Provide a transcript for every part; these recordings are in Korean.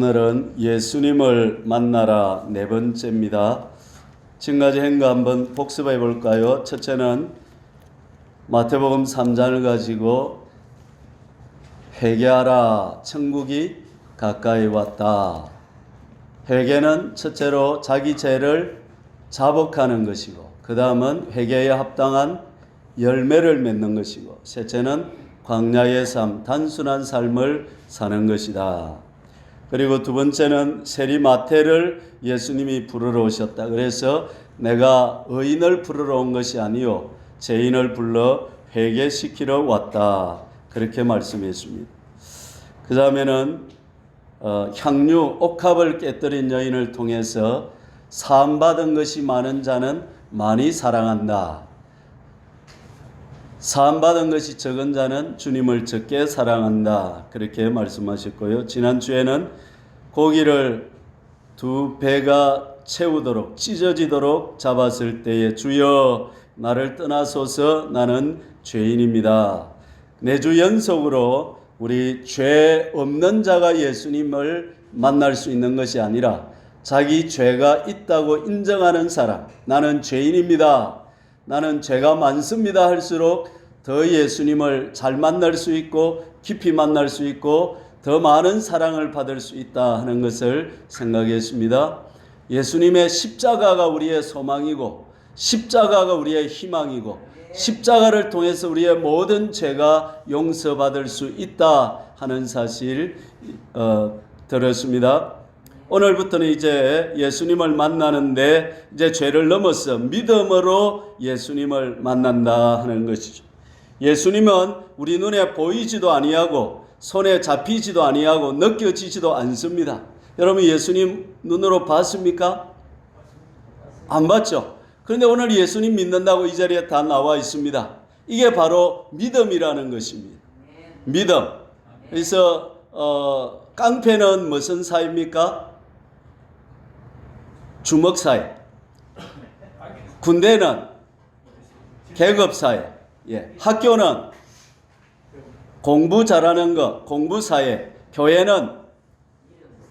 오늘은 예수님을 만나라 네 번째입니다. 지금까지 한 거 한번 복습해 볼까요? 첫째는 마태복음 3장을 가지고 회개하라, 천국이 가까이 왔다. 회개는 첫째로 자기 죄를 자복하는 것이고, 그 다음은 회개에 합당한 열매를 맺는 것이고, 셋째는 광야의 삶, 단순한 삶을 사는 것이다. 그리고 두 번째는 세리마태를 예수님이 부르러 오셨다. 그래서 내가 의인을 부르러 온 것이 아니요 죄인을 불러 회개시키러 왔다. 그렇게 말씀했습니다. 그 다음에는 향유 옥합을 깨뜨린 여인을 통해서 사함받은 것이 많은 자는 많이 사랑한다. 사함받은 것이 적은 자는 주님을 적게 사랑한다. 그렇게 말씀하셨고요. 지난주에는 고기를 두 배가 채우도록 찢어지도록 잡았을 때에 주여 나를 떠나소서 나는 죄인입니다. 4주 연속으로 우리 죄 없는 자가 예수님을 만날 수 있는 것이 아니라 자기 죄가 있다고 인정하는 사람, 나는 죄인입니다, 나는 죄가 많습니다 할수록 더 예수님을 잘 만날 수 있고 깊이 만날 수 있고 더 많은 사랑을 받을 수 있다 하는 것을 생각했습니다. 예수님의 십자가가 우리의 소망이고 십자가가 우리의 희망이고 십자가를 통해서 우리의 모든 죄가 용서받을 수 있다 하는 사실 들었습니다. 오늘부터는 이제 예수님을 만나는데 이제 죄를 넘어서 믿음으로 예수님을 만난다 하는 것이죠. 예수님은 우리 눈에 보이지도 아니하고 손에 잡히지도 아니하고 느껴지지도 않습니다. 여러분 예수님 눈으로 봤습니까? 안 봤죠? 그런데 오늘 예수님 믿는다고 이 자리에 다 나와 있습니다. 이게 바로 믿음이라는 것입니다. 믿음. 그래서 깡패는 무슨 사입니까? 주먹 사회. 군대는 계급 사회. 학교는 공부 잘하는 것, 공부 사회. 교회는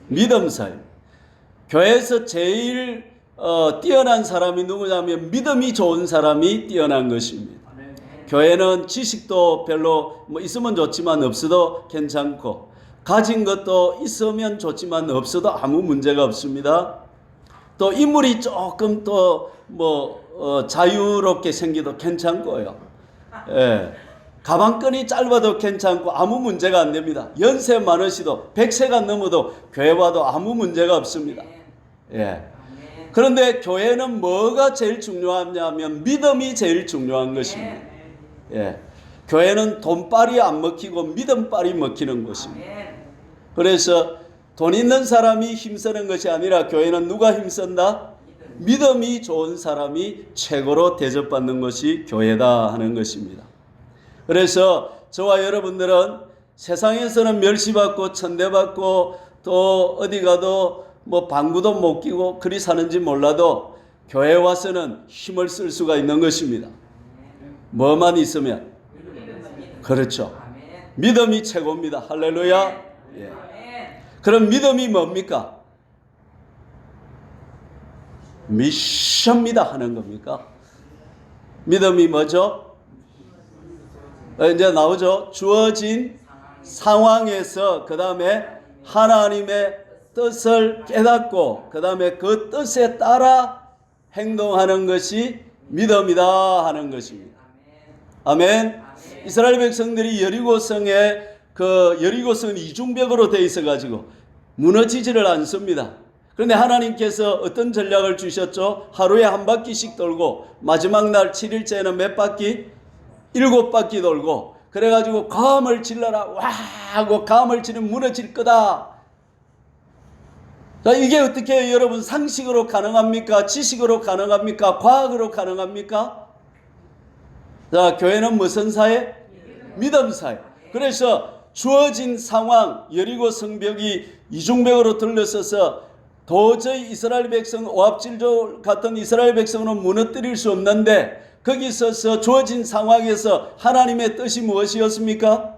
믿음 사회. 교회에서 제일 뛰어난 사람이 누구냐면 믿음이 좋은 사람이 뛰어난 것입니다. 교회는 지식도 별로 있으면 좋지만 없어도 괜찮고 가진 것도 있으면 좋지만 없어도 아무 문제가 없습니다. 또 인물이 조금 또 자유롭게 생기도 괜찮고요. 가방끈이 짧아도 괜찮고 아무 문제가 안 됩니다. 연세 많으시도 100세가 넘어도 교회 와도 아무 문제가 없습니다. 그런데 교회는 뭐가 제일 중요하냐면 믿음이 제일 중요한 것입니다. 교회는 돈빨이 안 먹히고 믿음빨이 먹히는 것입니다. 그래서 돈 있는 사람이 힘쓰는 것이 아니라 교회는 누가 힘쓴다? 믿음이 좋은 사람이 최고로 대접받는 것이 교회다 하는 것입니다. 그래서 저와 여러분들은 세상에서는 멸시받고 천대받고 또 어디 가도 방구도 못 끼고 그리 사는지 몰라도 교회 와서는 힘을 쓸 수가 있는 것입니다. 뭐만 있으면. 그렇죠. 믿음이 최고입니다. 할렐루야. 그럼 믿음이 뭡니까? 미션입니다 하는 겁니까? 믿음이 뭐죠? 이제 나오죠. 주어진 상황에서 그 다음에 하나님의 뜻을 깨닫고 그 다음에 그 뜻에 따라 행동하는 것이 믿음이다 하는 것입니다. 아멘. 이스라엘 백성들이 여리고성에 여리고성은 이중벽으로 되어 있어 가지고 무너지지를 않습니다. 그런데 하나님께서 어떤 전략을 주셨죠? 하루에 한 바퀴씩 돌고 마지막 날 7일째는 몇 바퀴? 7바퀴 돌고 그래가지고 감을 질러라 와 하고 감을 치면 무너질 거다. 자, 이게 어떻게 여러분 상식으로 가능합니까? 지식으로 가능합니까? 과학으로 가능합니까? 자, 교회는 무슨 사회? 믿음 사회. 그래서 주어진 상황, 여리고 성벽이 이중벽으로 둘러서서 도저히 이스라엘 백성, 오합질조 같은 이스라엘 백성은 무너뜨릴 수 없는데 거기 서서 주어진 상황에서 하나님의 뜻이 무엇이었습니까?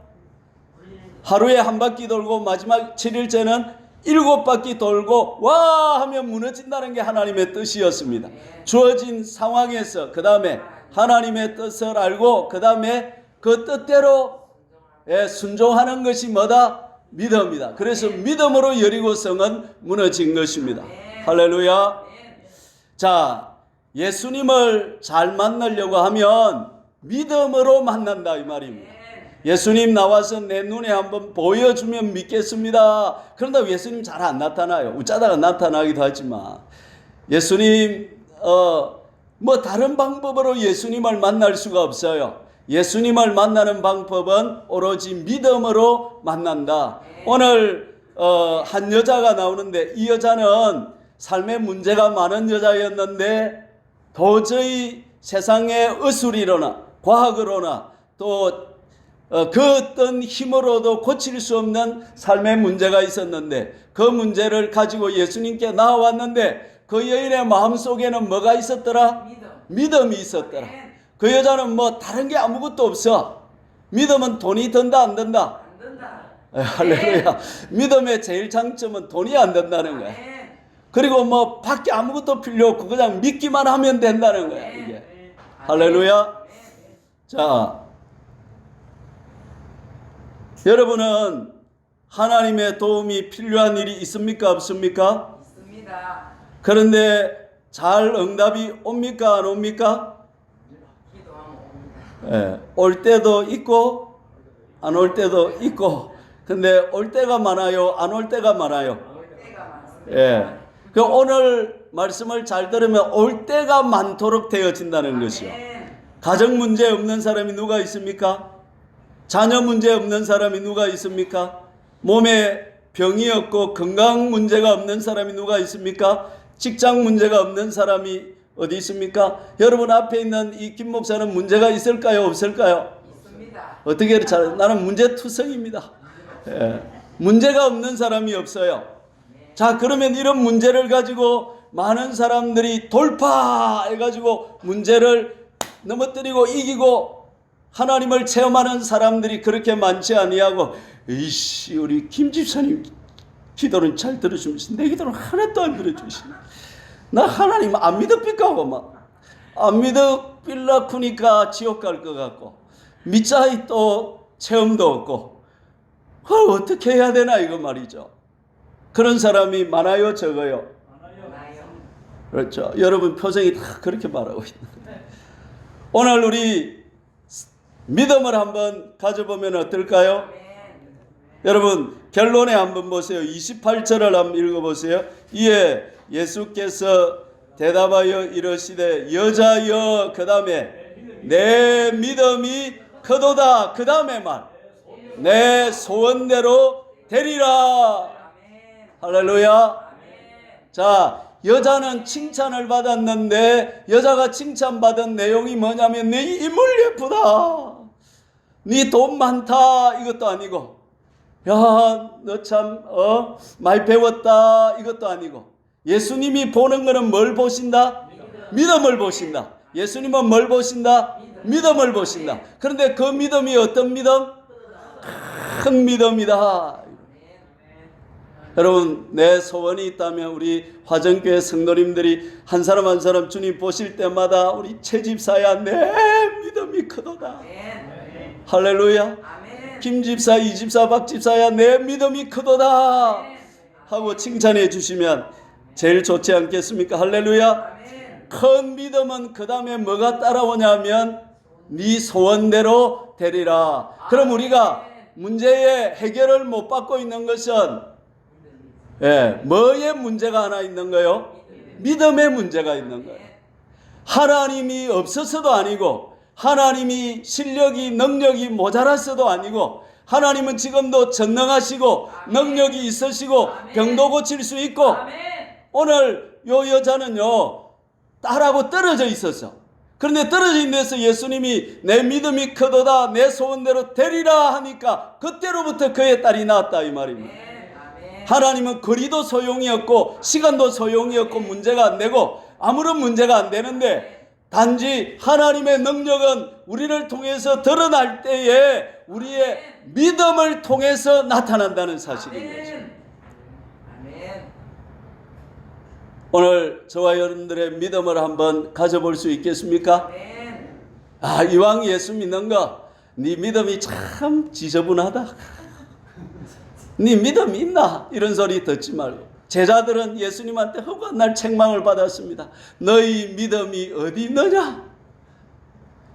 하루에 한 바퀴 돌고 마지막 7일째는 7바퀴 돌고 와 하면 무너진다는 게 하나님의 뜻이었습니다. 주어진 상황에서 그 다음에 하나님의 뜻을 알고 그 다음에 그 뜻대로 순종하는 것이 뭐다? 믿음이다. 그래서 믿음으로 여리고성은 무너진 것입니다. 할렐루야. 자, 예수님을 잘 만나려고 하면 믿음으로 만난다 이 말입니다. 예수님 나와서 내 눈에 한번 보여주면 믿겠습니다. 그런다 예수님 잘 안 나타나요. 웃자다가 나타나기도 하지만 예수님 뭐 다른 방법으로 예수님을 만날 수가 없어요. 예수님을 만나는 방법은 오로지 믿음으로 만난다. 오늘 한 여자가 나오는데 이 여자는 삶에 문제가 많은 여자였는데 도저히 세상의 의술이로나 과학으로나 또 그 어떤 힘으로도 고칠 수 없는 삶의 문제가 있었는데 그 문제를 가지고 예수님께 나와왔는데 그 여인의 마음속에는 뭐가 있었더라? 믿음이 있었더라. 그 여자는 뭐 다른 게 아무것도 없어. 믿음은 돈이 든다 안 든다? 안 든다. 할렐루야. 믿음의 제일 장점은 돈이 안 든다는 거야. 그리고 뭐 밖에 아무것도 필요 없고 그냥 믿기만 하면 된다는 거야 이게. 할렐루야. 자, 여러분은 하나님의 도움이 필요한 일이 있습니까? 없습니까? 있습니다. 그런데 잘 응답이 옵니까? 안 옵니까? 올 때도 있고 안 올 때도 있고. 근데 올 때가 많아요? 안 올 때가 많아요? 올 때가 많습니다. 그 오늘 말씀을 잘 들으면 올 때가 많도록 되어진다는 것이요. 가정 문제 없는 사람이 누가 있습니까? 자녀 문제 없는 사람이 누가 있습니까? 몸에 병이 없고 건강 문제가 없는 사람이 누가 있습니까? 직장 문제가 없는 사람이 어디 있습니까? 여러분 앞에 있는 이 김 목사는 문제가 있을까요? 없을까요? 있습니다. 어떻게 나는 문제투성입니다. 문제가 없는 사람이 없어요. 자, 그러면 이런 문제를 가지고 많은 사람들이 돌파해가지고 문제를 넘어뜨리고 이기고 하나님을 체험하는 사람들이 그렇게 많지 아니하고 이씨 우리 김 집사님 기도는 잘 들어주면서 내 기도는 하나도 안 들어주시네. 나 하나님 안 믿읍니까 하고 막 안 믿을라쿠니까 지옥 갈 것 같고 믿자이 또 체험도 없고 그걸 어떻게 해야 되나 이거 말이죠. 그런 사람이 많아요 적어요? 많아요. 그렇죠. 여러분 표정이 다 그렇게 말하고 있는데 오늘 우리 믿음을 한번 가져보면 어떨까요? 여러분 결론에 한번 보세요. 28절을 한번 읽어보세요. 이에 예수께서 대답하여 이르시되 여자여 그 다음에 내 믿음이 크도다. 그 다음에 말 내 소원대로 되리라. 할렐루야. 자, 여자는 칭찬을 받았는데 여자가 칭찬받은 내용이 뭐냐면 네 인물 예쁘다, 네 돈 많다 이것도 아니고 야 너 참 많이 배웠다 이것도 아니고 예수님이 보는 거는 뭘 보신다? 믿음을 보신다. 예수님은 뭘 보신다? 믿음을 보신다. 그런데 그 믿음이 어떤 믿음? 큰 믿음이다. 여러분 내 소원이 있다면 우리 화정교회 성도님들이 한 사람 한 사람 주님 보실 때마다 우리 최 집사야 내 믿음이 크도다. 할렐루야. 김 집사, 이 집사, 박 집사야 내 믿음이 크도다 하고 칭찬해 주시면 제일 좋지 않겠습니까? 할렐루야. 큰 믿음은 그 다음에 뭐가 따라오냐면 네 소원대로 되리라. 그럼 우리가 문제의 해결을 못 받고 있는 것은 뭐의 문제가 하나 있는 거예요? 믿음의 문제가 있는 거예요. 하나님이 없어서도 아니고 하나님이 실력이 능력이 모자라서도 아니고 하나님은 지금도 전능하시고 능력이 있으시고 병도 고칠 수 있고 오늘 요 여자는요 딸하고 떨어져 있었어. 그런데 떨어져 있는 데서 예수님이 내 믿음이 크도다 내 소원대로 되리라 하니까 그때로부터 그의 딸이 낳았다 이 말입니다. 하나님은 거리도 소용이 없고 시간도 소용이 없고 문제가 안 되고 아무런 문제가 안 되는데 단지 하나님의 능력은 우리를 통해서 드러날 때에 우리의 믿음을 통해서 나타난다는 사실인 거죠. 오늘 저와 여러분들의 믿음을 한번 가져볼 수 있겠습니까? 아, 이왕 예수 믿는 거, 네 믿음이 참 지저분하다. 네 믿음이 있나? 이런 소리 듣지 말고. 제자들은 예수님한테 허구한 날 책망을 받았습니다. 너희 믿음이 어디 있느냐?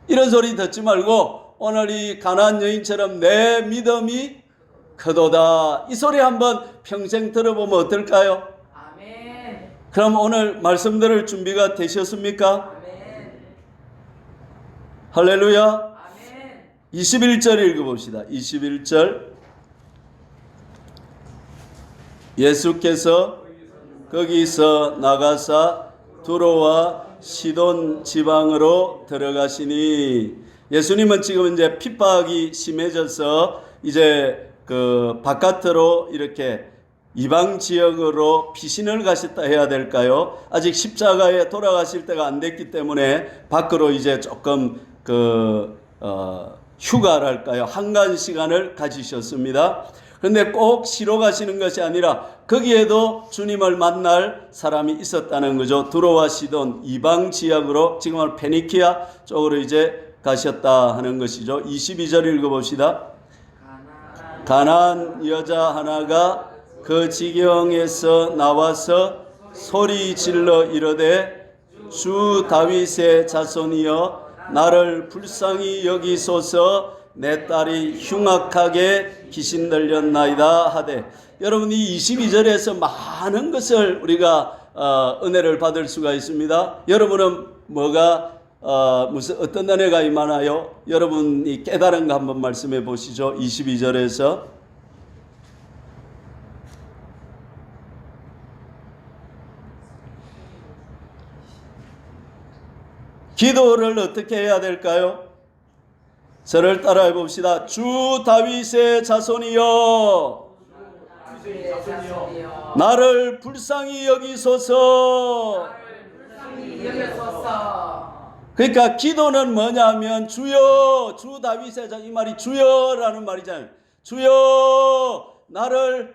이런 소리 듣지 말고 오늘 이 가나안 여인처럼 내 믿음이 크도다. 이 소리 한번 평생 들어보면 어떨까요? 아멘. 그럼 오늘 말씀 들을 준비가 되셨습니까? 아멘. 할렐루야. 아멘. 21절 읽어봅시다. 21절. 예수께서 거기서 나가사 두로와 시돈 지방으로 들어가시니, 예수님은 지금 이제 핍박이 심해져서 이제 그 바깥으로 이렇게 이방 지역으로 피신을 가셨다 해야 될까요? 아직 십자가에 돌아가실 때가 안 됐기 때문에 밖으로 이제 조금 휴가랄까요? 한간 시간을 가지셨습니다. 그런데 꼭 시로 가시는 것이 아니라 거기에도 주님을 만날 사람이 있었다는 거죠. 두로와 시돈 이방 지역으로, 지금은 페니키아 쪽으로 이제 가셨다 하는 것이죠. 22절 읽어봅시다. 가나안 여자 하나가 그 지경에서 나와서 소리 질러 이르되 주 다윗의 자손이여 나를 불쌍히 여기소서 내 딸이 흉악하게 귀신 들렸나이다 하되, 여러분 이 22절에서 많은 것을 우리가 은혜를 받을 수가 있습니다. 여러분은 뭐가 무슨 어떤 은혜가 임하나요? 여러분이 깨달은 거 한번 말씀해 보시죠. 22절에서 기도를 어떻게 해야 될까요? 저를 따라해 봅시다. 주 다윗의 자손이여 나를 불쌍히 여기소서. 그러니까 기도는 뭐냐면 주여, 주 다윗의 자손, 이 말이 주여라는 말이잖아요. 주여 나를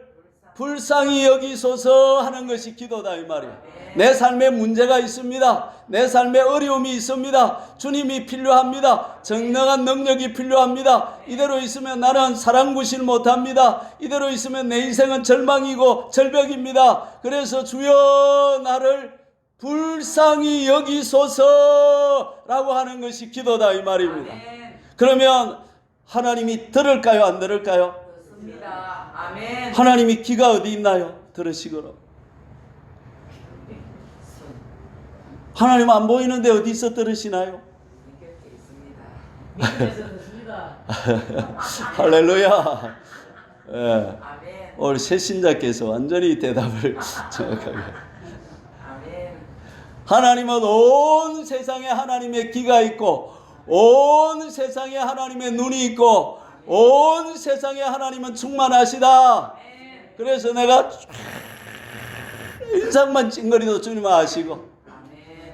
불쌍히 여기소서 하는 것이 기도다 이 말이에요. 내 삶에 문제가 있습니다. 내 삶에 어려움이 있습니다. 주님이 필요합니다. 정당한 능력이 필요합니다. 이대로 있으면 나는 사랑구실 못합니다. 이대로 있으면 내 인생은 절망이고 절벽입니다. 그래서 주여 나를 불쌍히 여기소서라고 하는 것이 기도다 이 말입니다. 그러면 하나님이 들을까요? 안 들을까요? 듣습니다. 아멘. 하나님이 귀가 어디 있나요? 들으시거라. 하나님 안 보이는데 어디서 들으시나요? 할렐루야. 예. 오늘 새신자께서 완전히 대답을 정확하게. 하나님은 온 세상에 하나님의 귀가 있고 온 세상에 하나님의 눈이 있고 온 세상에 하나님은 충만하시다. 그래서 내가 인상만 찡거리도 주님 아시고,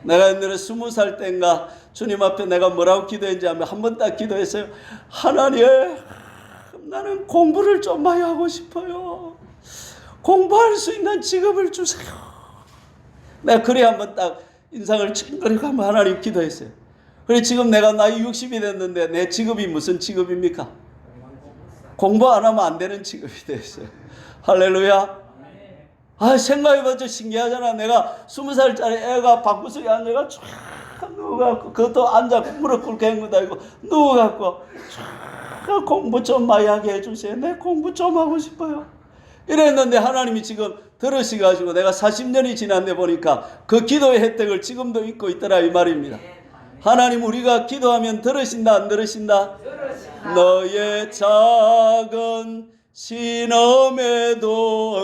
내가 옛날에 20살 때인가 주님 앞에 내가 뭐라고 기도했는지 하면 한 번 딱 기도했어요. 하나님, 나는 공부를 좀 많이 하고 싶어요. 공부할 수 있는 직업을 주세요. 내가 그래 한 번 딱 인상을 찡그리고 한번 하나님 기도했어요. 그래 지금 내가 나이 60이 됐는데 내 직업이 무슨 직업입니까? 공부 안 하면 안 되는 직업이 됐어요. 할렐루야. 생각해보자 신기하잖아. 내가 20살짜리 애가 방구석에 앉아가 쫙 누워갖고, 그것도 앉아서 무릎 꿇게 한 것도 아니고 누워갖고 쫙 공부 좀 많이 하게 해주세요. 내 공부 좀 하고 싶어요. 이랬는데 하나님이 지금 들으시가지고 내가 40년이 지났네 보니까 그 기도의 혜택을 지금도 잊고 있더라 이 말입니다. 하나님 우리가 기도하면 들으신다 안 들으신다? 들으신다. 너의 작은 신음에도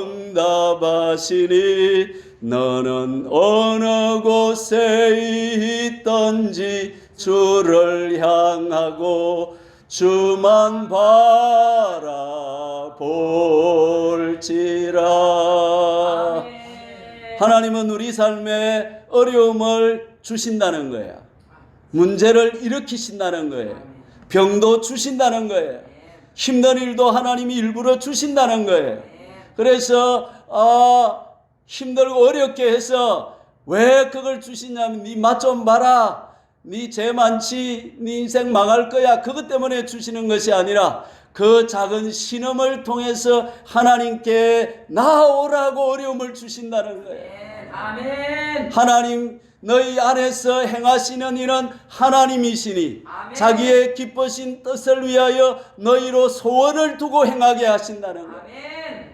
응답하시니 너는 어느 곳에 있든지 주를 향하고 주만 바라볼지라. 하나님은 우리 삶에 어려움을 주신다는 거예요. 문제를 일으키신다는 거예요. 병도 주신다는 거예요. 힘든 일도 하나님이 일부러 주신다는 거예요. 그래서 힘들고 어렵게 해서 왜 그걸 주시냐면 네 맛 좀 봐라. 네 죄 많지. 네 인생 망할 거야. 그것 때문에 주시는 것이 아니라 그 작은 신음을 통해서 하나님께 나오라고 어려움을 주신다는 거예요. 아멘. 하나님 너희 안에서 행하시는 일은 하나님이시니 아멘. 자기의 기쁘신 뜻을 위하여 너희로 소원을 두고 행하게 하신다는 거예요. 아멘.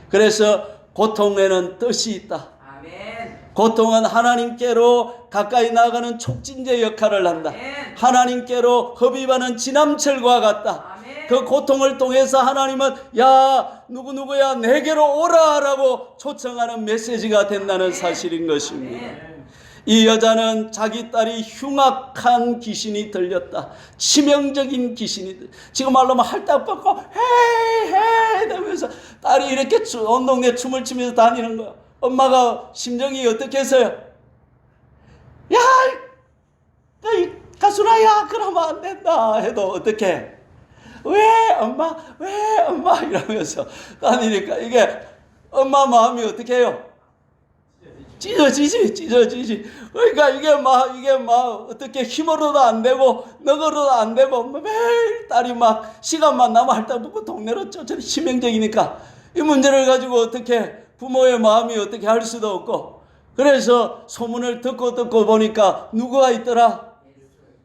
그래서 고통에는 뜻이 있다. 아멘. 고통은 하나님께로 가까이 나가는 촉진제 역할을 한다. 아멘. 하나님께로 흡입하는 지남철과 같다. 아멘. 그 고통을 통해서 하나님은 야 누구누구야 내게로 오라라고 초청하는 메시지가 된다는 사실인 것입니다. 아멘. 이 여자는 자기 딸이 흉악한 귀신이 들렸다. 치명적인 귀신이 지금 말로 하면 할딱 벗고 헤이 이러면서 딸이 이렇게 온 동네 춤을 추면서 다니는 거야. 엄마가 심정이 어떻게 했어요? 야, 이 가수라야 그러면 안 된다 해도 어떻게? 왜 엄마 이러면서 다니니까 이게 엄마 마음이 어떻게 해요? 찢어지지. 그러니까 이게 막 어떻게 힘으로도 안 되고 너거로도 안 되고 매일 딸이 막 시간만 나면 할 때 보고 동네로 쫓아내 치명적이니까 이 문제를 가지고 어떻게 부모의 마음이 어떻게 할 수도 없고 그래서 소문을 듣고 보니까 누구가 있더라?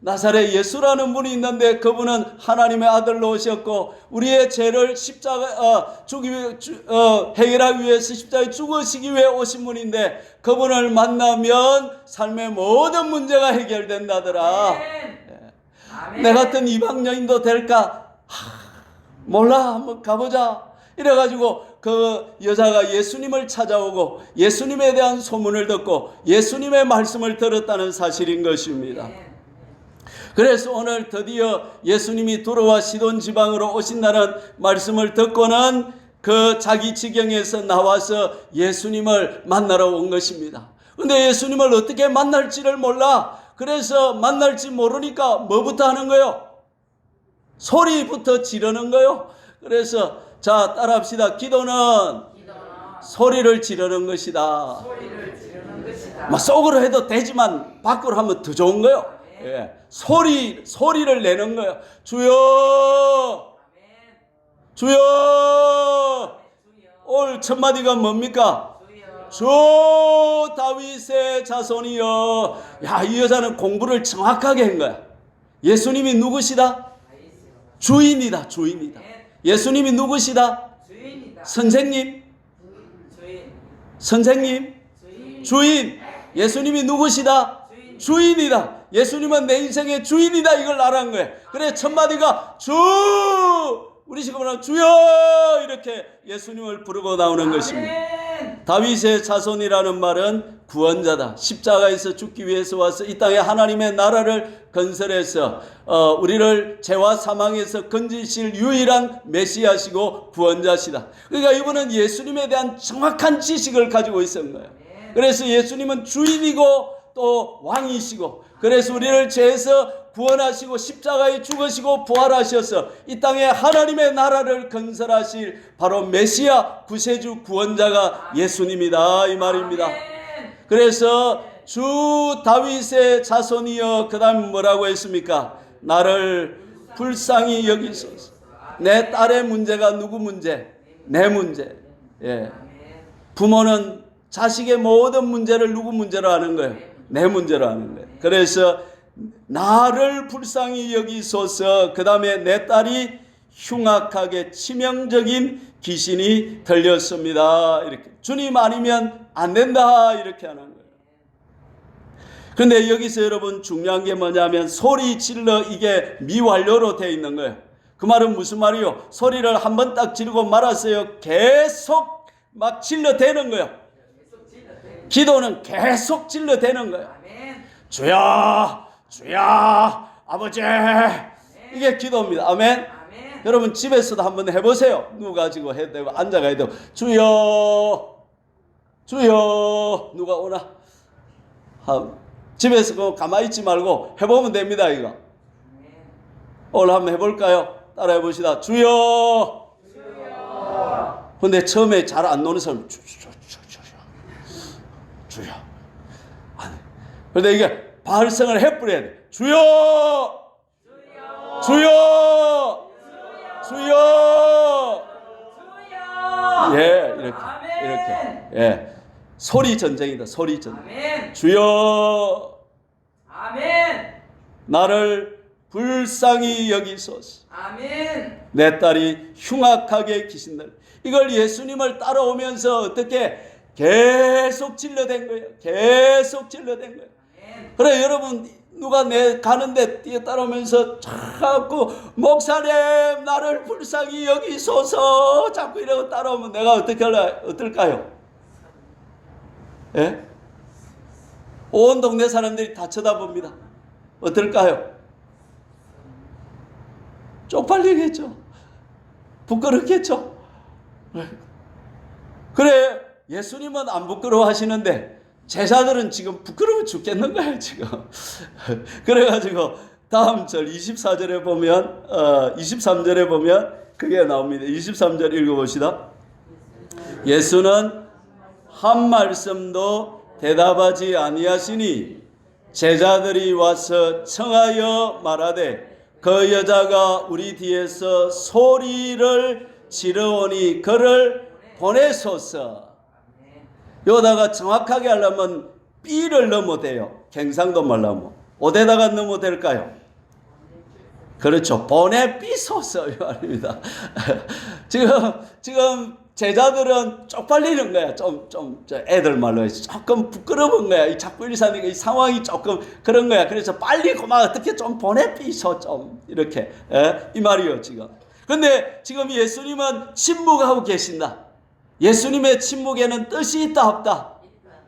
나사렛 예수라는 분이 있는데 그분은 하나님의 아들로 오셨고 우리의 죄를 십자가 해결하기 위해서 십자가에 죽으시기 위해 오신 분인데 그분을 만나면 삶의 모든 문제가 해결된다더라. 아멘. 내 같은 이방 여인도 될까? 몰라 한번 가보자. 이래가지고 그 여자가 예수님을 찾아오고 예수님에 대한 소문을 듣고 예수님의 말씀을 들었다는 사실인 것입니다. 그래서 오늘 드디어 예수님이 들어와 시돈 지방으로 오신다는 말씀을 듣고는 그 자기 지경에서 나와서 예수님을 만나러 온 것입니다. 근데 예수님을 어떻게 만날지를 몰라. 그래서 만날지 모르니까 뭐부터 하는 거요? 소리부터 지르는 거요. 그래서 자 따라합시다. 기도는 소리를 지르는 것이다. 소리를 지르는 것이다. 막 속으로 해도 되지만 밖으로 하면 더 좋은 거요. 예. 소리를 내는 거예요. 주여! 주여! 오늘 첫 마디가 뭡니까? 주 다윗의 자손이여. 야, 이 여자는 공부를 정확하게 한 거야. 예수님이 누구시다? 주인이다. 예수님이 누구시다? 선생님? 주인. 예수님이 누구시다? 주인이다. 예수님은 내 인생의 주인이다. 이걸 알아간 거예요. 그래 첫 마디가 주 우리 지금 말하면 주여 이렇게 예수님을 부르고 나오는 것입니다. 다윗의 자손이라는 말은 구원자다. 십자가에서 죽기 위해서 와서 이 땅에 하나님의 나라를 건설해서 우리를 죄와 사망에서 건지실 유일한 메시아시고 구원자시다. 그러니까 이분은 예수님에 대한 정확한 지식을 가지고 있었던 거예요. 그래서 예수님은 주인이고 또 왕이시고 그래서 우리를 죄에서 구원하시고 십자가에 죽으시고 부활하셔서 이 땅에 하나님의 나라를 건설하실 바로 메시아 구세주 구원자가 예수님이다 이 말입니다. 그래서 주 다윗의 자손이여 그 다음 뭐라고 했습니까? 나를 불쌍히 여기소서. 내 딸의 문제가 누구 문제? 내 문제. 예. 부모는 자식의 모든 문제를 누구 문제로 하는 거예요? 내 문제로 하는 거예요. 그래서 나를 불쌍히 여기소서. 그 다음에 내 딸이 흉악하게 치명적인 귀신이 들렸습니다. 이렇게 주님 아니면 안 된다 이렇게 하는 거예요. 그런데 여기서 여러분 중요한 게 뭐냐면 소리 질러 이게 미완료로 되어 있는 거예요. 그 말은 무슨 말이요? 소리를 한번 딱 지르고 말았어요. 계속 막 질러대는 거예요. 기도는 계속 질러대는 거예요. 주여 주여 아버지 이게 기도입니다. 아멘. 여러분 집에서도 한번 해보세요. 누구 가지고 해도 되고 앉아가 해도 주여 주여 누가 오나 집에서 가만히 있지 말고 해보면 됩니다. 이거 오늘 한번 해볼까요? 따라 해봅시다. 주여 근데 처음에 잘 안 노는 사람 주여 그런데 이게 발성을 해버려야 돼. 주여! 주여! 주여! 예, 이렇게. 예. 소리 전쟁이다. 소리 전쟁. 아멘. 주여! 아멘. 나를 불쌍히 여기소서. 아멘. 내 딸이 흉악하게 기신들. 이걸 예수님을 따라오면서 어떻게 계속 진료된 거예요. 계속 진료된 거예요. 아멘. 그래 여러분 누가 내 가는데 뛰어 따라오면서 자꾸 목사님 나를 불쌍히 여기소서 자꾸 이러고 따라오면 내가 어떨까요? 예? 온 동네 사람들이 다 쳐다봅니다. 어떨까요? 쪽팔리겠죠. 부끄럽겠죠. 그래 예수님은 안 부끄러워하시는데 제자들은 지금 부끄러워 죽겠는 거예요 지금. 그래가지고 다음 절 24절에 보면 23절에 보면 그게 나옵니다. 23절 읽어봅시다. 예수는 한 말씀도 대답하지 아니하시니 제자들이 와서 청하여 말하되 그 여자가 우리 뒤에서 소리를 지르오니 그를 보내소서. 여기다가 정확하게 하려면 B를 넣으면 돼요. 경상도 말로 하면 어디다가 넣으면 될까요? 그렇죠. 보내비소서 이 말입니다. 지금 제자들은 쪽팔리는 거야. 좀 애들 말로 해서 조금 부끄러운 거야. 자꾸 일사니까 이 상황이 조금 그런 거야. 그래서 빨리 그만 어떻게 좀 보내비소 좀 이렇게 이 말이요 지금. 근데 지금 예수님은 침묵하고 계신다. 예수님의 침묵에는 뜻이 있다 없다?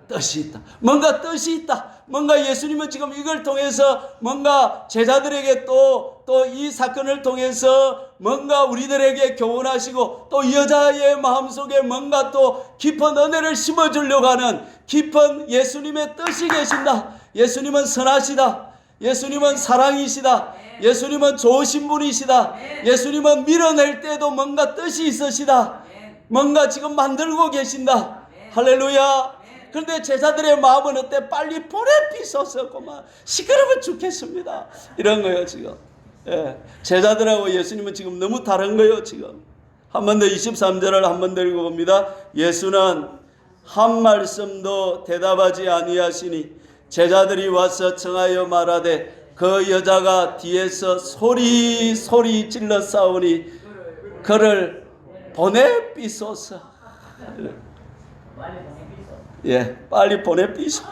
뜻이 있다. 뭔가 뜻이 있다. 뭔가 예수님은 지금 이걸 통해서 뭔가 제자들에게 또 이 사건을 통해서 뭔가 우리들에게 교훈하시고 또 이 여자의 마음속에 뭔가 또 깊은 은혜를 심어주려고 하는 깊은 예수님의 뜻이 계신다. 예수님은 선하시다. 예수님은 사랑이시다. 예수님은 좋으신 분이시다. 예수님은 밀어낼 때도 뭔가 뜻이 있으시다. 뭔가 지금 만들고 계신다. 할렐루야. 그런데 제자들의 마음은 어때? 빨리 보내비소서 그만 시끄러워 죽겠습니다. 이런 거예요 지금. 예. 제자들하고 예수님은 지금 너무 다른 거예요 지금. 한 번 더 23절을 한 번 더 읽어봅니다. 예수는 한 말씀도 대답하지 아니하시니 제자들이 와서 청하여 말하되 그 여자가 뒤에서 소리 질러 싸우니 그를 보내비소서. 예, 빨리 보내비소.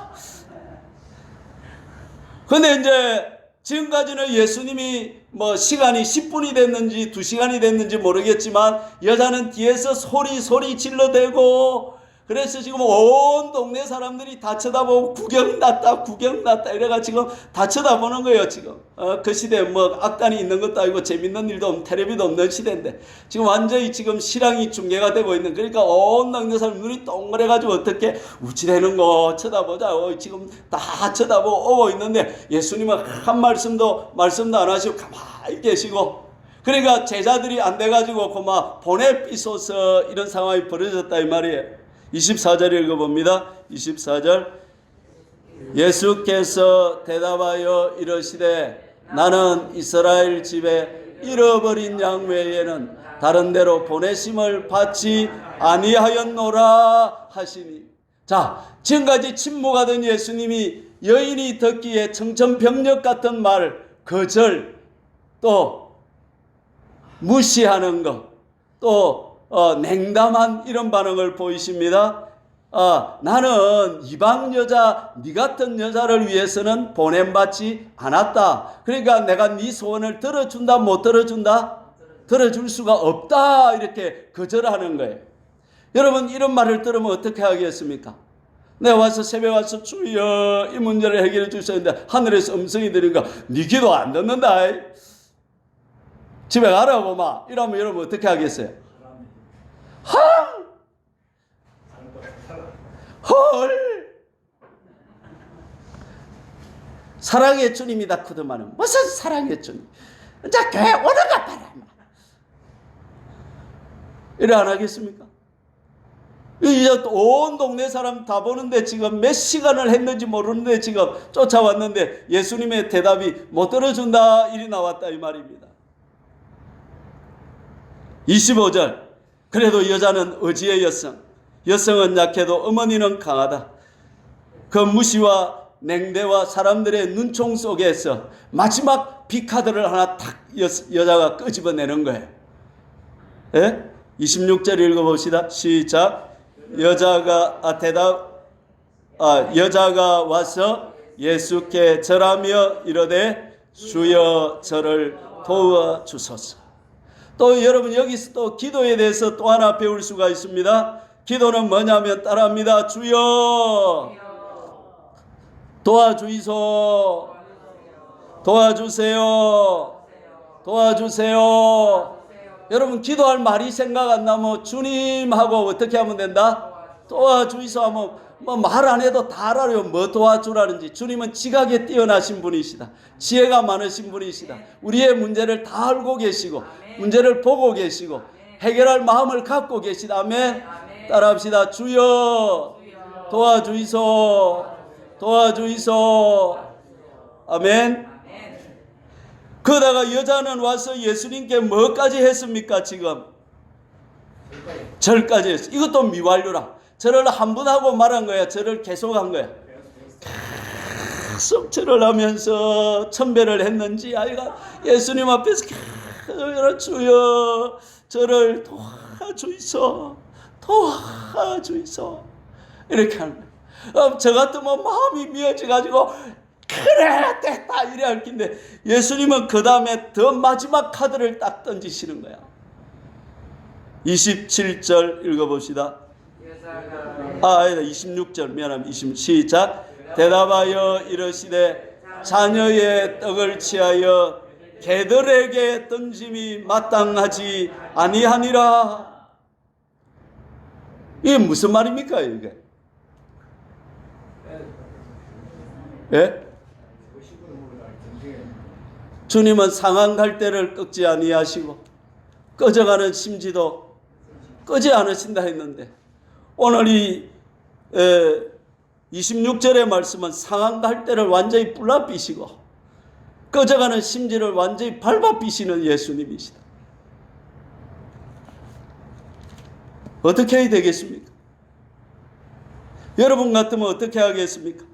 근데 이제 지금까지는 예수님이 뭐 시간이 10분이 됐는지 2시간이 됐는지 모르겠지만 여자는 뒤에서 소리 질러대고 그래서 지금 온 동네 사람들이 다 쳐다보고 구경 났다 이래가 지금 다 쳐다보는 거예요 지금. 그 시대에 뭐 악단이 있는 것도 아니고 재밌는 일도 없는 텔레비도 없는 시대인데 지금 완전히 지금 실황이 중계가 되고 있는. 그러니까 온 동네 사람 눈이 동그래가지고 어떻게 우찌되는 거 쳐다보자. 지금 다 쳐다보고 오고 있는데 예수님은 한 말씀도 안 하시고 가만히 계시고. 그러니까 제자들이 안 돼가지고 그만 보내비소서 이런 상황이 벌어졌다 이 말이에요. 24절 읽어봅니다. 24절 예수께서 대답하여 이르시되 나는 이스라엘 집에 잃어버린 양 외에는 다른 데로 보내심을 받지 아니하였노라 하시니. 자, 지금까지 침묵하던 예수님이 여인이 듣기에 청천벽력 같은 말, 거절, 또 무시하는 것, 또 냉담한 이런 반응을 보이십니다. 나는 이방 여자, 네 같은 여자를 위해서는 보냄받지 않았다. 그러니까 내가 네 소원을 들어준다, 못 들어준다? 들어줄 수가 없다. 이렇게 거절하는 거예요. 여러분 이런 말을 들으면 어떻게 하겠습니까? 내가 와서 새벽에 와서 주여 이 문제를 해결해 주셨는데 하늘에서 음성이 들으니까 네 기도 안 듣는다. 집에 가라고 막 이러면 여러분 어떻게 하겠어요? 헐! 사랑의 주님이다 크더만은 무슨 사랑의 주님? 이제 교회 오는가 봐라. 이래 안 하겠습니까? 이제 온 동네 사람 다 보는데 지금 몇 시간을 했는지 모르는데 지금 쫓아왔는데 예수님의 대답이 못 들어준다 일이 나왔다 이 말입니다. 25절 그래도 여자는 의지의 여성, 여성은 약해도 어머니는 강하다. 그 무시와 냉대와 사람들의 눈총 속에서 마지막 B카드를 하나 탁 여자가 끄집어내는 거예요. 예? 26절 읽어봅시다. 시작. 여자가 와서 예수께 절하며 이르되 주여 저를 도와주소서. 또 여러분 여기서 또 기도에 대해서 또 하나 배울 수가 있습니다. 기도는 뭐냐면 따라합니다. 주여 도와주이소. 도와주세요. 도와주세요. 여러분 기도할 말이 생각 안 나면 주님 하고 어떻게 하면 된다? 도와주이소 하면 뭐 말 안 해도 다 알아요. 뭐 도와주라는지. 주님은 지각에 뛰어나신 분이시다. 지혜가 많으신 분이시다. 우리의 문제를 다 알고 계시고 문제를 보고 계시고 해결할 마음을 갖고 계시다. 아멘. 따라합시다. 주여 도와주이소. 도와주이소. 아멘. 그러다가 여자는 와서 예수님께 뭐까지 했습니까? 지금 절까지 했어. 이것도 미완료라. 절을 한 번 하고 말한 거야. 절을 계속 한 거야. 계속 절을 하면서 천배를 했는지 아이가 예수님 앞에서 주여 저를 도와주이소. 도와주이소. 이렇게 하는 거야. 저 같으면 마음이 미어져가지고 그래 됐다 이래 할 텐데 예수님은 그 다음에 더 마지막 카드를 딱 던지시는 거야. 27절 읽어봅시다. 26절 미안합니다. 시작. 대답하여 이르시되 자녀의 떡을 취하여 개들에게 던짐이 마땅하지 아니하니라. 이게 무슨 말입니까 이게? 예? 주님은 상한 갈대를 꺾지 아니하시고 꺼져가는 심지도 끄지 않으신다 했는데 오늘 이 26절의 말씀은 상한 갈대를 완전히 불라피시고 꺼져가는 심지를 완전히 밟아피시는 예수님이시다. 어떻게 해야 되겠습니까? 여러분 같으면 어떻게 하겠습니까?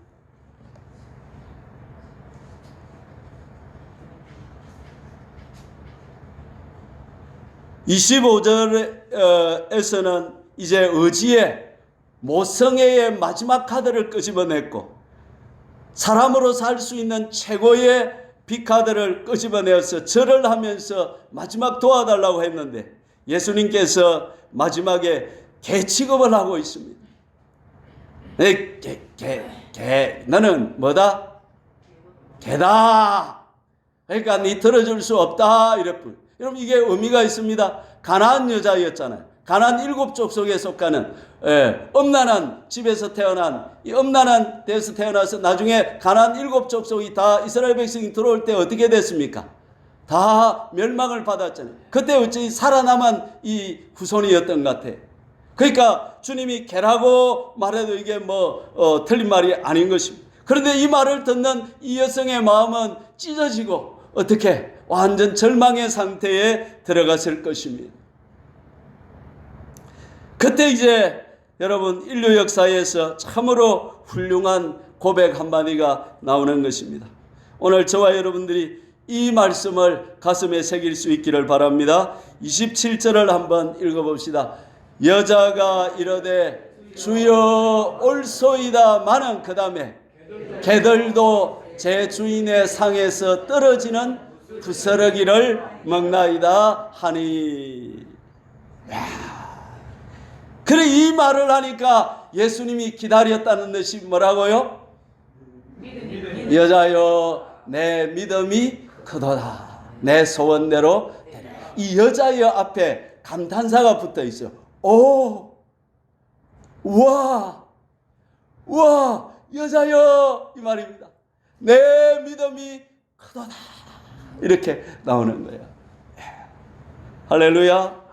(25절에서는) 이제 의지의 모성애의 마지막 카드를 끄집어냈고 사람으로 살 수 있는 최고의 B카드를 끄집어내어서 절을 하면서 마지막 도와달라고 했는데 예수님께서 마지막에 개 취급을 하고 있습니다. 너는 뭐다? 개다. 그러니까 네 들어줄 수 없다. 이랬군. 여러분 이게 의미가 있습니다. 가나안 여자였잖아요. 가나안 7족속에 속하는 엄난한 집에서 태어난 이 엄난한 데서 태어나서 나중에 가나안 7족속이 다 이스라엘 백성이 들어올 때 어떻게 됐습니까? 다 멸망을 받았잖아요. 그때 어찌 살아남은 이 후손이었던 것 같아요. 그러니까 주님이 개라고 말해도 이게 틀린 말이 아닌 것입니다. 그런데 이 말을 듣는 이 여성의 마음은 찢어지고 어떻게 완전 절망의 상태에 들어갔을 것입니다. 그때 이제 여러분 인류 역사에서 참으로 훌륭한 고백 한마디가 나오는 것입니다. 오늘 저와 여러분들이 이 말씀을 가슴에 새길 수 있기를 바랍니다. 27절을 한번 읽어봅시다. 여자가 이르되 주여 올소이다 마는 그 다음에 개들도 제 주인의 상에서 떨어지는 부스러기를 먹나이다 하니. 그래 이 말을 하니까 예수님이 기다렸다는 것이 뭐라고요? 여자여 내 믿음이 크도다. 내 소원대로 되라. 이 여자여 앞에 감탄사가 붙어 있어요. 오, 와, 여자여 이 말입니다. 내 믿음이 크도다. 이렇게 나오는 거예요. 할렐루야.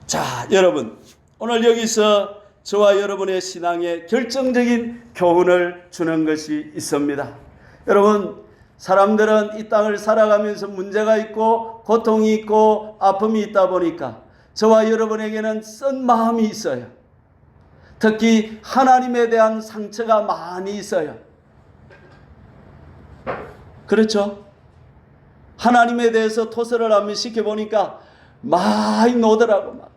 자, 여러분 오늘 여기서 저와 여러분의 신앙에 결정적인 교훈을 주는 것이 있습니다. 여러분, 사람들은 이 땅을 살아가면서 문제가 있고 고통이 있고 아픔이 있다 보니까 저와 여러분에게는 쓴 마음이 있어요. 특히 하나님에 대한 상처가 많이 있어요. 그렇죠? 하나님에 대해서 토설을 한번 시켜보니까 많이 노더라고. 막.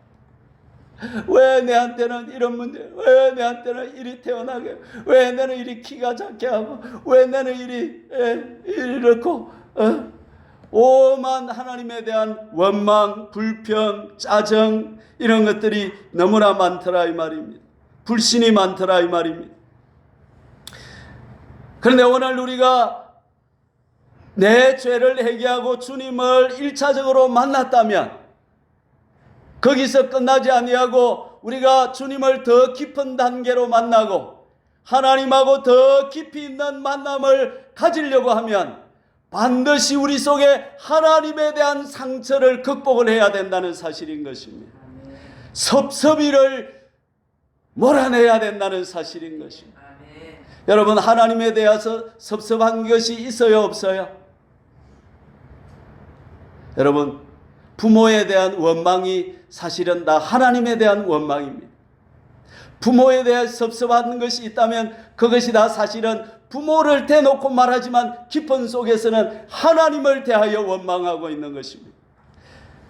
왜 내한테는 이런 문제, 왜 내한테는 이리 태어나게, 왜 내는 이리 키가 작게 하고, 왜 내는 이렇고, 오만 하나님에 대한 원망, 불평, 짜증, 이런 것들이 너무나 많더라 이 말입니다. 불신이 많더라 이 말입니다. 그런데 오늘 우리가 내 죄를 회개하고 주님을 1차적으로 만났다면 거기서 끝나지 아니하고 우리가 주님을 더 깊은 단계로 만나고 하나님하고 더 깊이 있는 만남을 가지려고 하면 반드시 우리 속에 하나님에 대한 상처를 극복을 해야 된다는 사실인 것입니다. 섭섭이를 몰아내야 된다는 사실인 것입니다. 여러분, 하나님에 대해서 섭섭한 것이 있어요, 없어요? 여러분, 부모에 대한 원망이 사실은 다 하나님에 대한 원망입니다. 부모에 대해 섭섭한 것이 있다면 그것이 다 사실은 부모를 대놓고 말하지만 깊은 속에서는 하나님을 대하여 원망하고 있는 것입니다.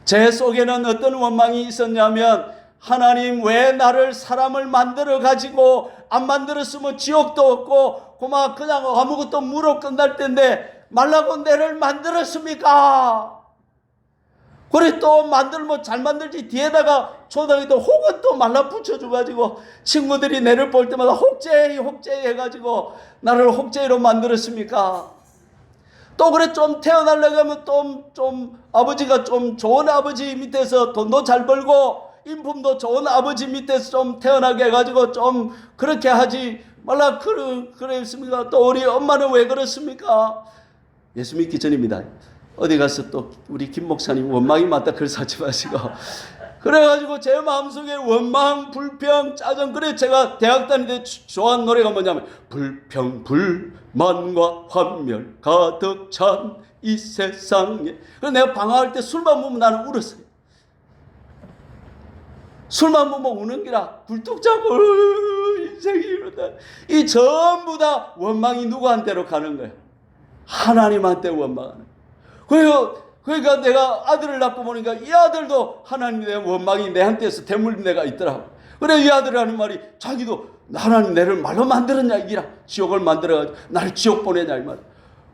제 속에는 어떤 원망이 있었냐면, 하나님 왜 나를 사람을 만들어 가지고 안 만들었으면 지옥도 없고 그냥 아무것도 무로 끝날 텐데 말라고 내를 만들었습니까? 그래 또 만들면 잘 만들지 뒤에다가 초등학교 혹은 또 말라 붙여줘가지고 친구들이 내를 볼 때마다 혹제이 해가지고 나를 혹제이로 만들었습니까? 또 그래 좀 태어나려고 하면 좀 아버지가 좀 좋은 아버지 밑에서 돈도 잘 벌고 인품도 좋은 아버지 밑에서 좀 태어나게 해가지고 좀 그렇게 하지 말라 그랬습니까? 또 우리 엄마는 왜 그렇습니까? 예수 믿기 전입니다. 어디 가서 또 우리 김 목사님 원망이 많다 글 사지 마시고 그래가지고 제 마음속에 원망, 불평, 짜증. 그래 제가 대학 다닐 때 좋아하는 노래가 뭐냐면 불평, 불만과 환멸 가득 찬 이 세상에. 그래서 내가 방황할 때 술만 먹으면 나는 울었어요. 술만 먹으면 우는 기라 굴뚝 잡고 인생이 이러다. 이 전부 다 원망이 누구한테로 가는 거예요? 하나님한테 원망하는 거예요. 그러니까 내가 아들을 낳고 보니까 이 아들도 하나님에 대한 원망이 내한테서 대물린 데가 있더라고. 그래 이 아들이 하는 말이 자기도 하나님 내를 말로 만들었냐 이기라. 지옥을 만들어가지고 나를 지옥 보내냐 이 말.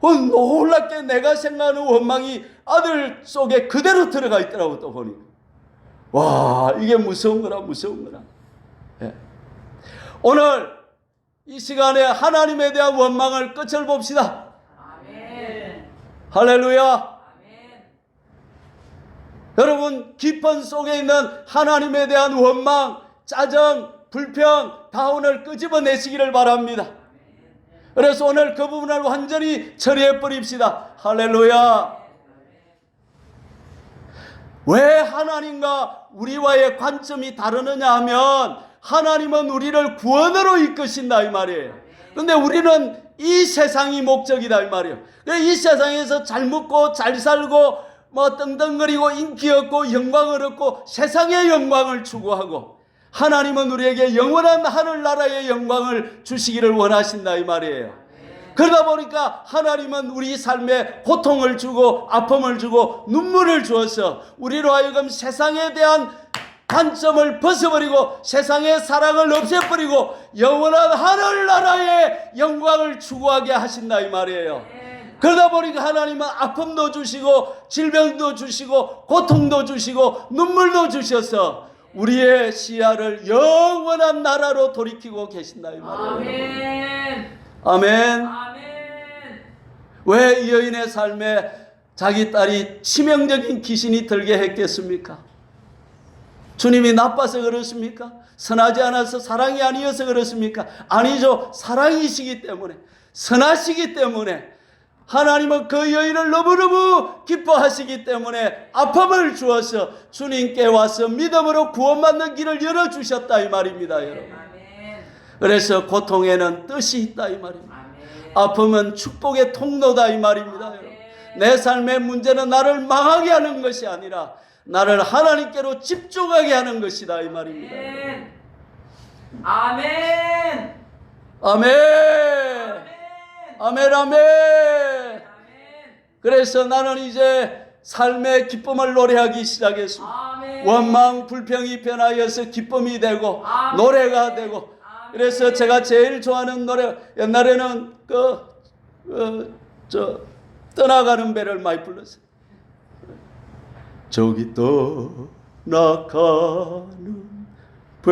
놀랍게 내가 생각하는 원망이 아들 속에 그대로 들어가 있더라고. 또 보니까 와 이게 무서운 거라. 예. 오늘 이 시간에 하나님에 대한 원망을 끝을 봅시다. 아멘. 할렐루야. 아멘. 여러분 깊은 속에 있는 하나님에 대한 원망, 짜증, 불평 다 오늘 끄집어내시기를 바랍니다. 그래서 오늘 그 부분을 완전히 처리해 버립시다. 할렐루야. 왜 하나님과 우리와의 관점이 다르느냐 하면 하나님은 우리를 구원으로 이끄신다 이 말이에요. 그런데 우리는 이 세상이 목적이다 이 말이에요. 이 세상에서 잘 먹고 잘 살고 뭐 떵떵거리고 인기 얻고 영광을 얻고 세상의 영광을 추구하고 하나님은 우리에게 영원한 하늘나라의 영광을 주시기를 원하신다 이 말이에요. 그러다 보니까 하나님은 우리 삶에 고통을 주고 아픔을 주고 눈물을 주어서 우리로 하여금 세상에 대한 관점을 벗어버리고 세상의 사랑을 없애버리고 영원한 하늘나라의 영광을 추구하게 하신다 이 말이에요. 그러다 보니까 하나님은 아픔도 주시고 질병도 주시고 고통도 주시고 눈물도 주셔서 우리의 시야를 영원한 나라로 돌이키고 계신다 이 말이에요. 아멘. 아멘. 아멘. 왜 이 여인의 삶에 자기 딸이 치명적인 귀신이 들게 했겠습니까? 주님이 나빠서 그렇습니까? 선하지 않아서 사랑이 아니어서 그렇습니까? 아니죠. 사랑이시기 때문에 선하시기 때문에 하나님은 그 여인을 너무너무 기뻐하시기 때문에 아픔을 주어서 주님께 와서 믿음으로 구원받는 길을 열어주셨다 이 말입니다, 여러분. 아멘. 그래서 고통에는 뜻이 있다 이 말입니다. 아멘. 아픔은 축복의 통로다 이 말입니다, 여러분. 내 삶의 문제는 나를 망하게 하는 것이 아니라 나를 하나님께로 집중하게 하는 것이다 이 말입니다. 아멘. 아멘. 아멘, 아멘. 아멘. 그래서 나는 이제 삶의 기쁨을 노래하기 시작했습니다. 아멘. 원망, 불평이 변하여서 기쁨이 되고 아멘. 노래가 되고. 아멘. 그래서 제가 제일 좋아하는 노래, 옛날에는 떠나가는 배를 많이 불렀어요. 저기 떠나가는 배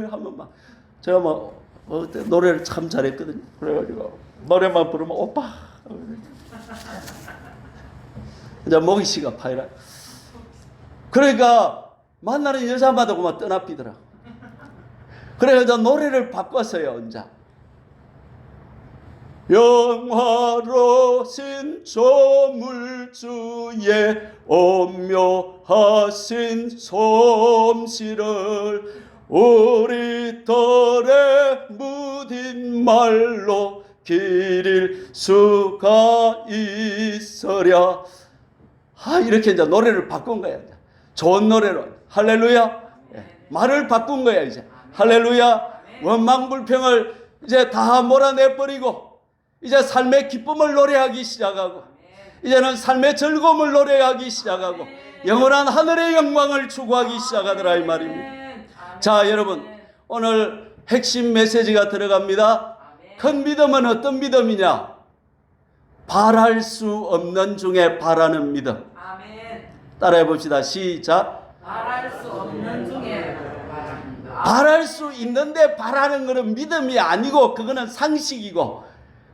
하면 막 제가 막 그때 노래를 참 잘했거든요. 그래가지고 노래만 부르면 오빠 이제 목이 씨가 파이라. 그러니까 만나는 여자마다 그만 떠나피더라. 그래서 노래를 바꿨어요. 이제 영화로신 조물주의 오묘하신 솜씨를 우리 털에 묻은 말로 기릴 수가 있으랴. 이렇게 이제 노래를 바꾼 거야. 이제. 좋은 노래로. 할렐루야. 말을 바꾼 거야, 이제. 할렐루야. 원망, 불평을 이제 다 몰아내버리고, 이제 삶의 기쁨을 노래하기 시작하고, 이제는 삶의 즐거움을 노래하기 시작하고, 영원한 하늘의 영광을 추구하기 시작하더라, 이 말입니다. 자, 여러분, 오늘 핵심 메시지가 들어갑니다. 큰 믿음은 어떤 믿음이냐? 바랄 수 없는 중에 바라는 믿음. 아멘. 따라해 봅시다. 시작. 바랄 수 없는 중에 바랍니다. 바랄 수 있는데 바라는 것은 믿음이 아니고 그거는 상식이고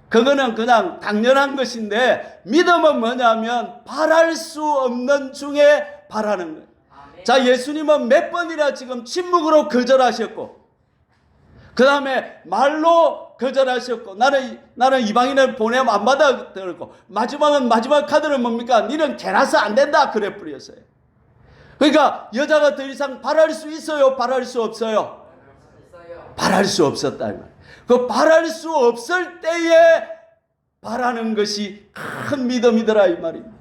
그거는 그냥 당연한 것인데, 믿음은 뭐냐면 바랄 수 없는 중에 바라는 거예요. 아멘. 자, 예수님은 몇 번이나 지금 침묵으로 거절하셨고, 그 다음에 말로 거절하셨고, 나는 이방인을 보내면 안 받아들고, 마지막 카드는 뭡니까? 니는 개라서 안 된다 그래 버렸어요. 그러니까 여자가 더 이상 바랄 수 있어요? 바랄 수 없어요? 바랄 수 없었다 이 말이에요. 그 바랄 수 없을 때에 바라는 것이 큰 믿음이더라 이 말입니다.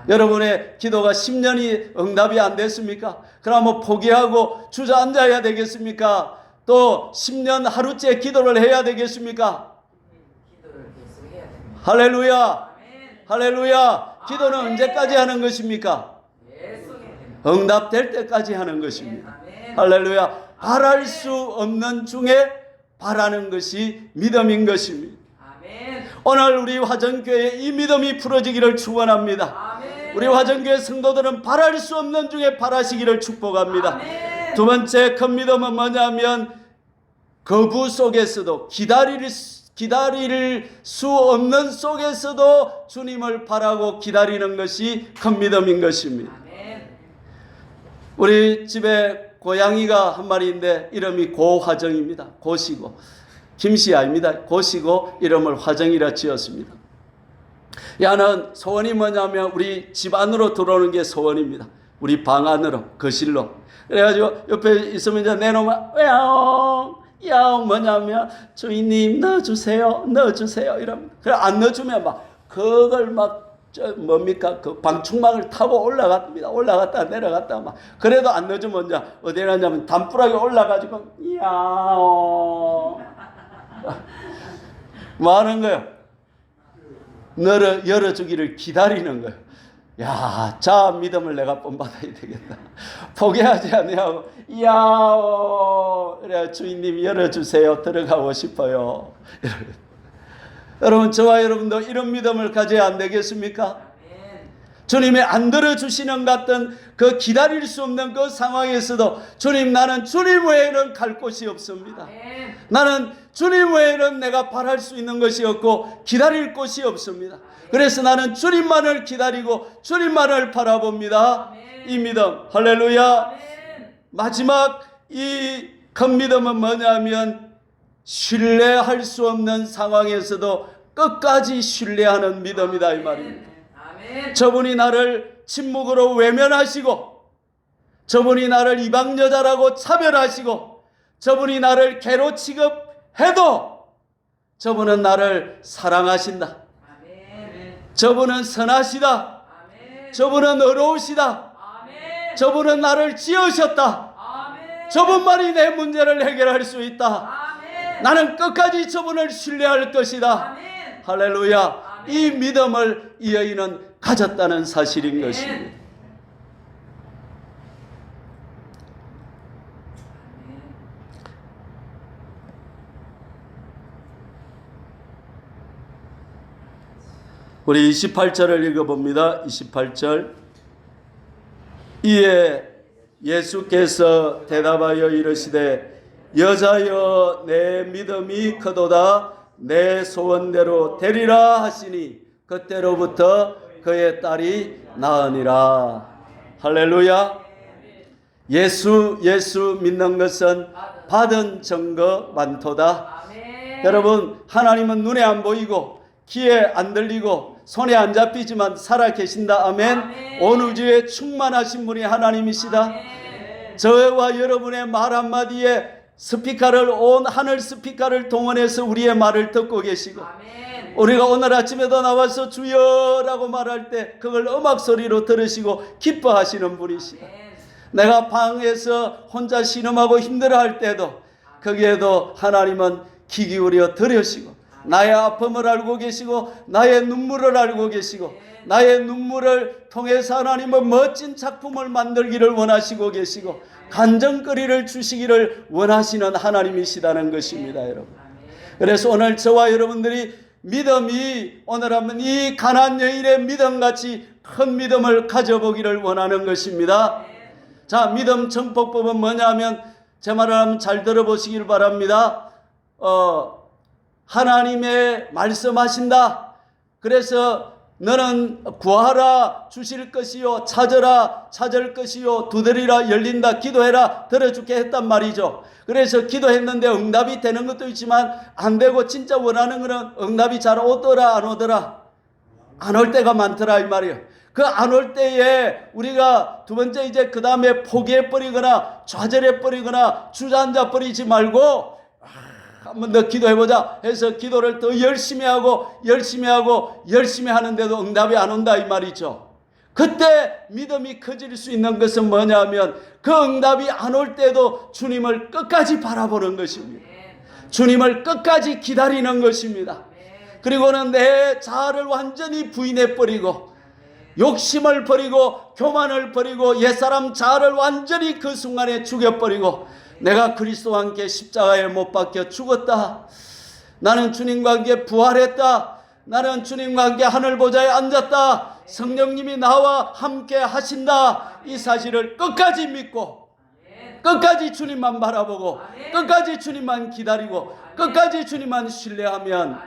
여러분의 기도가 10년이 응답이 안 됐습니까? 그러면 포기하고 주저앉아야 되겠습니까? 또 10년 하루째 기도를 해야 되겠습니까? 기도를 계속 해야 됩니다. 할렐루야. 아멘. 할렐루야. 기도는 언제까지 하는 것입니까? 계속 해야 됩니다. 응답될 때까지 하는 것입니다. 아멘. 할렐루야. 바랄 수 없는 중에 바라는 것이 믿음인 것입니다. 아멘. 오늘 우리 화전교회에 이 믿음이 풀어지기를 축원합니다. 아멘. 우리 화전교회 성도들은 바랄 수 없는 중에 바라시기를 축복합니다. 아멘. 두 번째 큰 믿음은 뭐냐면 거부 속에서도 기다릴 수 없는 속에서도 주님을 바라고 기다리는 것이 큰 믿음인 것입니다. 아멘. 우리 집에 고양이가 한 마리인데 이름이 고화정입니다. 고시고 김씨 아닙니다. 고시고 이름을 화정이라 지었습니다. 야는 소원이 뭐냐면 우리 집 안으로 들어오는 게 소원입니다. 우리 방 안으로, 거실로. 그래가지고 옆에 있으면 이제 내놓으면 야옹 뭐냐면 주인님 넣어주세요 이럽니다. 그래 안 넣어주면 막 그걸 막 뭡니까 그 방충망을 타고 올라갔다 내려갔다 막 그래도 안 넣어주면 이제 어디 가냐면 담벼락에 올라가지고 야옹 뭐 하는 거예요? 열어주기를 기다리는 거예요. 야, 자 믿음을 내가 본받아야 되겠다. 포기하지 아니하고 야오 그래 주인님 열어주세요. 들어가고 싶어요. 여러분 저와 여러분도 이런 믿음을 가져야 안 되겠습니까? 주님이 안 들어주시는 같은 그 기다릴 수 없는 그 상황에서도 주님 나는 주님 외에는 갈 곳이 없습니다. 나는 주님 외에는 내가 바랄 수 있는 것이 없고 기다릴 곳이 없습니다. 그래서 나는 주님만을 기다리고 주님만을 바라봅니다. 이 믿음 할렐루야. 마지막 이 큰 믿음은 뭐냐면 신뢰할 수 없는 상황에서도 끝까지 신뢰하는 믿음이다 이 말입니다. 아멘. 저분이 나를 침묵으로 외면하시고, 저분이 나를 이방 여자라고 차별하시고, 저분이 나를 개로 취급해도 저분은 나를 사랑하신다. 아멘. 저분은 선하시다. 아멘. 저분은 의로우시다. 아멘. 저분은 나를 지으셨다. 아멘. 저분만이 내 문제를 해결할 수 있다. 아멘. 나는 끝까지 저분을 신뢰할 것이다. 아멘. 할렐루야. 이 믿음을 이 여인은 가졌다는 사실인 것입니다. 우리 28절을 읽어봅니다. 28절. 이에 예수께서 대답하여 이르시되 여자여 내 믿음이 크도다 내 소원대로 되리라 하시니 그때로부터 그의 딸이 나으니라. 할렐루야. 예수 믿는 것은 받은 증거 많도다. 아멘. 여러분, 하나님은 눈에 안 보이고 귀에 안 들리고 손에 안 잡히지만 살아 계신다. 아멘. 아멘. 온 우주에 충만하신 분이 하나님이시다. 아멘. 저와 여러분의 말 한마디에 스피커를, 온 하늘 스피커를 동원해서 우리의 말을 듣고 계시고, 아멘. 우리가 오늘 아침에도 나와서 주여라고 말할 때 그걸 음악 소리로 들으시고 기뻐하시는 분이시다. 아멘. 내가 방에서 혼자 신음하고 힘들어할 때도 거기에도 하나님은 귀 기울여 들으시고 나의 아픔을 알고 계시고 나의 눈물을 알고 계시고 나의 눈물을 통해서 하나님은 멋진 작품을 만들기를 원하시고 계시고 간증거리를 주시기를 원하시는 하나님이시다는 것입니다, 여러분. 그래서 오늘 저와 여러분들이 믿음이 오늘 한번 이 가나안 여인의 믿음같이 큰 믿음을 가져보기를 원하는 것입니다. 자, 믿음 정복법은 뭐냐면 제 말을 한번 잘 들어보시길 바랍니다. 하나님의 말씀하신다. 그래서 너는 구하라 주실 것이요 찾으라 찾을 것이요 두드리라 열린다 기도해라 들어주게 했단 말이죠. 그래서 기도했는데 응답이 되는 것도 있지만 안 되고 진짜 원하는 거는 응답이 잘 오더라 안 오더라 안 올 때가 많더라 이 말이에요. 그 안 올 때에 우리가 두 번째 이제 그 다음에 포기해버리거나 좌절해버리거나 주저앉아버리지 말고 한번 더 기도해보자 해서 기도를 더 열심히 하고 하는데도 응답이 안 온다 이 말이죠. 그때 믿음이 커질 수 있는 것은 뭐냐면 그 응답이 안 올 때도 주님을 끝까지 바라보는 것입니다. 주님을 끝까지 기다리는 것입니다. 그리고는 내 자아를 완전히 부인해버리고 욕심을 버리고 교만을 버리고 옛사람 자아를 완전히 그 순간에 죽여버리고 내가 그리스도와 함께 십자가에 못 박혀 죽었다. 나는 주님과 함께 부활했다. 나는 주님과 함께 하늘보좌에 앉았다. 성령님이 나와 함께 하신다. 이 사실을 끝까지 믿고 끝까지 주님만 바라보고 끝까지 주님만 기다리고 끝까지 주님만 신뢰하면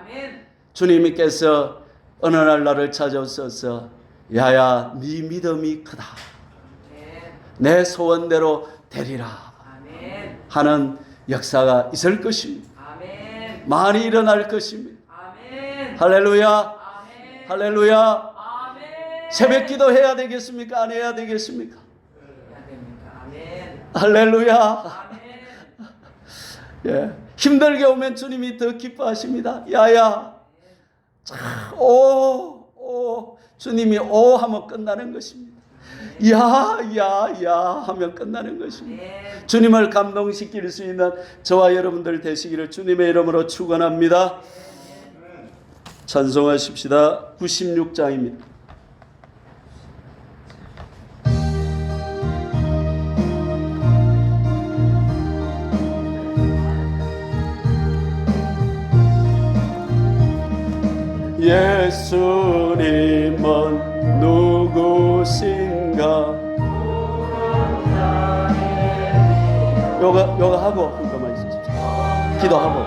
주님께서 어느 날 나를 찾아오셔서 야야 네 믿음이 크다. 내 소원대로 되리라 하는 역사가 있을 것입니다. 아멘. 많이 일어날 것입니다. 아멘. 할렐루야. 아멘. 할렐루야. 아멘. 새벽 기도 해야 되겠습니까? 안 해야 되겠습니까? 해야 됩니까? 아멘. 할렐루야. 아멘. 예. 힘들게 오면 주님이 더 기뻐하십니다. 야야. 오 주님이 오 하면 끝나는 것입니다. 야 하면 끝나는 것입니다. 주님을 감동시킬 수 있는 저와 여러분들 되시기를 주님의 이름으로 축원합니다. 찬송하십시다. 96장입니다. 예수님은 누구신가? 요거 하고 한 번만 있으십시오. 기도하고.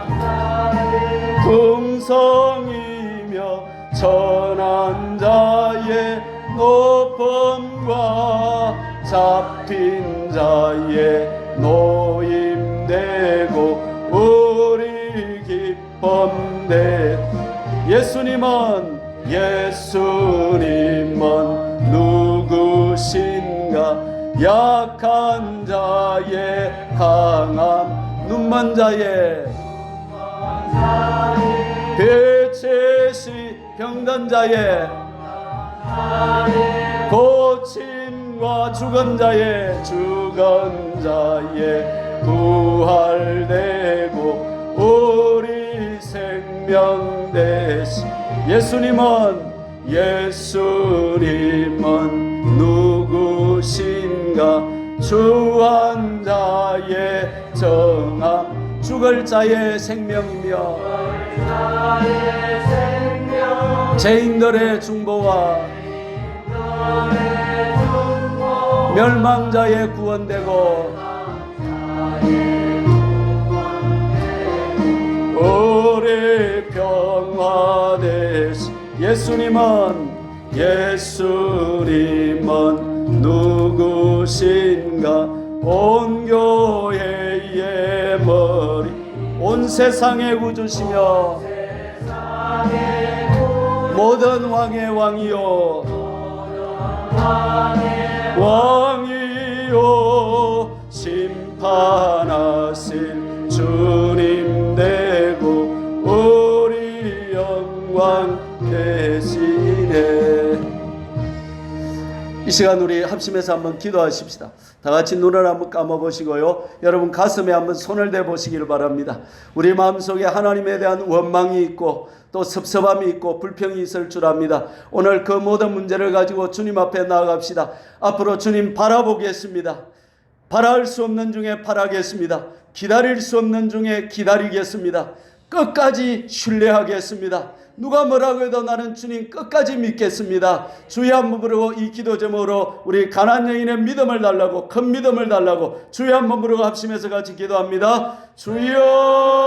긍성이며 천한 자의 높음과 잡힌 자의 노임되고 우리 기쁨 내 예수님은 누구신가? 약한 자의 강함, 눈먼 자의 배체시, 병든 자의 고침과 죽은 자의 부활되고 우리 생명 되시. 예수님은 누구신가? 주한 자의 정함, 죽을 자의 생명이며 죄인들의 중보와 멸망자의 구원되고 우리 평화되시. 예수님은 누구신가? 온 교회의 머리, 온 세상의 구주시며 모든 왕의 왕이요 심판하실 주님 되고 우리 영광 되시네. 이 시간 우리 합심해서 한번 기도하십시다. 다 같이 눈을 한번 감아보시고요, 여러분 가슴에 한번 손을 대보시기를 바랍니다. 우리 마음속에 하나님에 대한 원망이 있고 또 섭섭함이 있고 불평이 있을 줄 압니다. 오늘 그 모든 문제를 가지고 주님 앞에 나아갑시다. 앞으로 주님 바라보겠습니다. 바랄 수 없는 중에 바라겠습니다. 기다릴 수 없는 중에 기다리겠습니다. 끝까지 신뢰하겠습니다. 누가 뭐라고 해도 나는 주님 끝까지 믿겠습니다. 주여 한번 부르고 이 기도 제목으로 우리 가난안 여인의 믿음을 달라고, 큰 믿음을 달라고 주여 한번 부르고 합심해서 같이 기도합니다. 주여